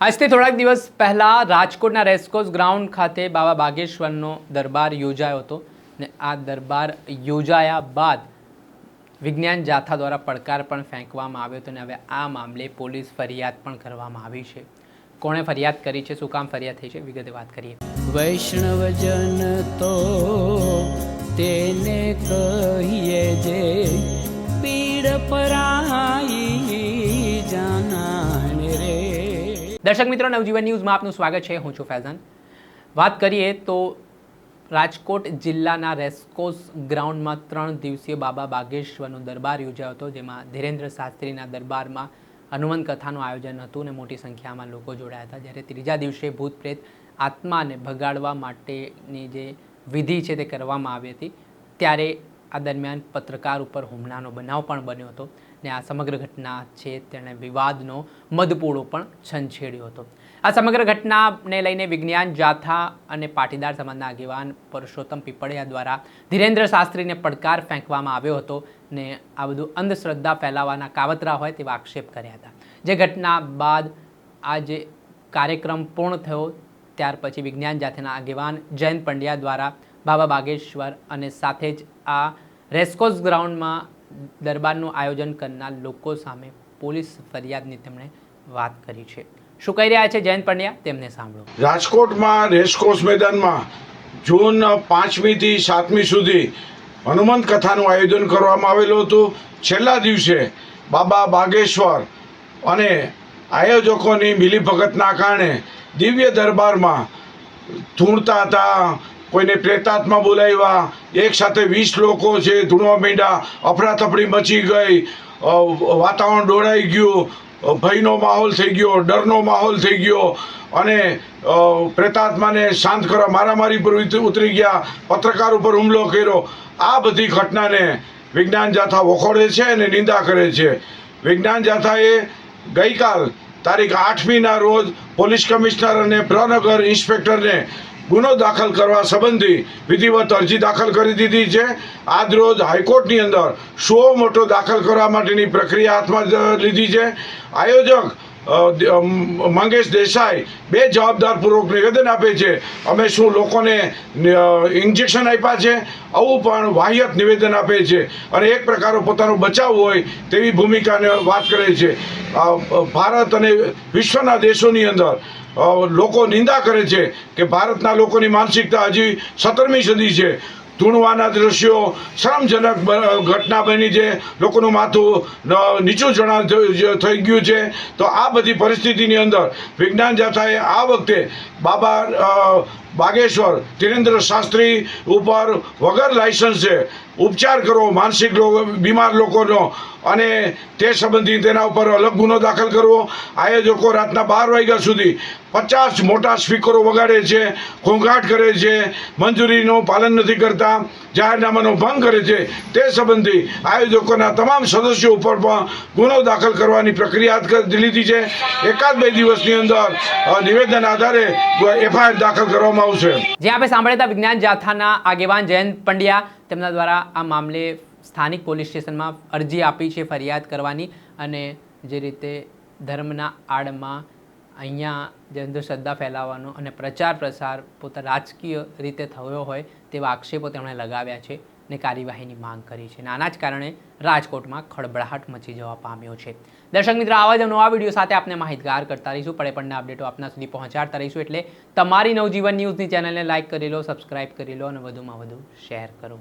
આજથી થોડાક દિવસ પહેલાં રાજકોટના રેસકોર્સ ગ્રાઉન્ડ ખાતે બાબા બાગેશ્વરનો દરબાર યોજાયો હતો ને આ દરબાર યોજાયા બાદ વિજ્ઞાન જાથા દ્વારા પડકાર પણ ફેંકવામાં આવ્યો હતો અને હવે આ મામલે પોલીસ ફરિયાદ પણ કરવામાં આવી છે. કોણે ફરિયાદ કરી છે, શું કામ ફરિયાદ થઈ છે, વિગતે વાત કરીએ. વૈષ્ણવજન તો તેને કહીએ જે પીડ પરાઈ જાનાને રે. દર્શક મિત્રો, નવજીવન ન્યૂઝમાં આપનું સ્વાગત છે. હું છું ફૈઝાન. વાત કરીએ તો રાજકોટ જિલ્લાના રેસકોર્સ ગ્રાઉન્ડમાં 3 દિવસીય બાબા બાગેશ્વરનો દરબાર યોજાયો હતો, જેમાં ધીરેન્દ્ર શાસ્ત્રીના દરબારમાં હનુમાન કથાનું આયોજન હતું અને મોટી સંખ્યામાં લોકો જોડાયા હતા. જ્યારે ત્રીજા દિવસે ભૂત પ્રેત આત્માને ભગાડવા માટેની જે વિધિ છે તે કરવામાં આવી હતી. ત્યારે આ દરમિયાન પત્રકાર ઉપર હુમલાનો બનાવ પણ બન્યો હતો ને આ સમગ્ર ઘટના છે તેણે વિવાદનો મધપૂડો પણ છંછેડ્યો હતો. આ સમગ્ર ઘટનાને લઈને વિજ્ઞાન જાથા અને પાટીદાર સમાજના આગેવાન પરસોત્તમ પીપળિયા દ્વારા ધીરેન્દ્ર શાસ્ત્રીને પડકાર ફેંકવામાં આવ્યો હતો ને આ બધું અંધશ્રદ્ધા ફેલાવવાના કાવતરા હોય તેવા આક્ષેપ કર્યા હતા. જે ઘટના બાદ આ જે કાર્યક્રમ પૂર્ણ થયો ત્યાર પછી વિજ્ઞાન જાથાના આગેવાન જયંત પંડ્યા દ્વારા બાબા બાગેશ્વર અને સાથે જ આ રેસકોર્સ ગ્રાઉન્ડમાં દરબારનું આયોજન કરનાર લોકો સામે પોલીસ ફરિયાદની તેમણે વાત કરી છે. શું કહી રહ્યા છે જયંત પંડ્યા, તેમને સાંભળો. રાજકોટમાં રેસકોર્સ મેદાનમાં જૂન 5મી થી 7મી સુધી હનુમંત કથાનું આયોજન કરવામાં આવેલું હતું. છેલ્લા દિવસે બાબા બાગેશ્વર અને આયોજકોની મિલીભગતના કારણે દિવ્ય દરબારમાં ધૂણતા હતા, કોઈને પ્રેતાત્મા બોલાવ્યા, એક સાથે 20 લોકો છે ધૂણવા માંડ્યા, અફરાતફરી મચી ગઈ, વાતાવરણ દોડાઈ ગયું, ભયનો માહોલ થઈ ગયો, ડરનો માહોલ થઈ ગયો અને પ્રેતાત્માને શાંત કરવા મારામારી પર ઉતરી ગયા, પત્રકાર ઉપર હુમલો કર્યો. આ બધી ઘટનાને વિજ્ઞાન જાથા વખોડે છે અને નિંદા કરે છે. વિજ્ઞાન જાથાએ ગઈકાલ તારીખ 8મીના રોજ પોલીસ કમિશનર અને પ્રનગર ઇન્સ્પેક્ટરને ગુનો દાખલ કરવા સંબંધી વિધિવત અરજી દાખલ કરી દીધી છે. આજ રોજ હાઈકોર્ટની અંદર સુઓ મોટો દાખલ કરવા માટેની પ્રક્રિયા હાથમાં લીધી છે. આયોજક મંગેશ દેસાઈ બે જવાબદારપૂર્વક નિવેદન આપે છે, અમે શું લોકોને ઇન્જેક્શન આપ્યા છે, આવું પણ વાહિયાત નિવેદન આપે છે અને એક પ્રકારનો પોતાનો બચાવ હોય તેવી ભૂમિકાને વાત કરે છે. ભારત અને વિશ્વના દેશોની અંદર લોકો નિંદા કરે છે કે ભારતના લોકોની માનસિકતા હજી 17મી સદી છે. ધૂણવાના દ્રશ્યો શરમજનક ઘટના બની છે, લોકોનું માથું નીચું જણા થઈ ગયું છે. તો આ બધી પરિસ્થિતિની અંદર વિજ્ઞાન જાથાએ આ વખતે બાબા બાગેશ્વર ધીરેન્દ્ર શાસ્ત્રી ઉપર વગર લાયસન્સે ઉપચાર કરવો માનસિક બીમાર લોકોનો અને તે સંબંધી તેના ઉપર અલગ ગુનો દાખલ કરવો. આયોજકો રાતના 12 વાગ્યા સુધી 50 મોટા સ્પીકરો વગાડે છે, ઘોંઘાટ કરે છે, મંજૂરીનું પાલન નથી કરતા, જાહેરનામાનો ભંગ કરે છે. તે સંબંધી આયોજકોના તમામ સદસ્યો ઉપર પણ ગુનો દાખલ કરવાની પ્રક્રિયા હાથ લીધી છે. 1-2 દિવસની અંદર નિવેદન આધારે એફઆઈઆર દાખલ કરવામાં આવશે. જે આપણે સાંભળ્યા હતા વિજ્ઞાન જાથાના આગેવાન જયંત પંડ્યા, તેમના દ્વારા આ મામલે સ્થાનિક પોલીસ સ્ટેશનમાં અરજી આપી છે ફરિયાદ કરવાની અને જે રીતે ધર્મના આડમાં અહીંયા જે અંધશ્રદ્ધા ફેલાવવાનો અને પ્રચાર પ્રસાર પોતા રાજકીય રીતે થયો હોય તેવા આક્ષેપો તેમણે લગાવ્યા છે ને કાર્યવાહીની માંગ કરી છે. આના જ કારણે રાજકોટમાં ખળબળાહટ મચી જવા પામ્યો છે. દર્શક મિત્રો, આવા જ નવા વિડીયો સાથે આપણે માહિતગાર કરતા રહીશું, પડે અપડેટો આપના સુધી પહોંચાડતા રહીશું. એટલે તમારી નવજીવન ન્યૂઝની ચેનલને લાઇક કરી લો, સબસ્ક્રાઇબ કરી લો અને વધુમાં વધુ શેર કરો.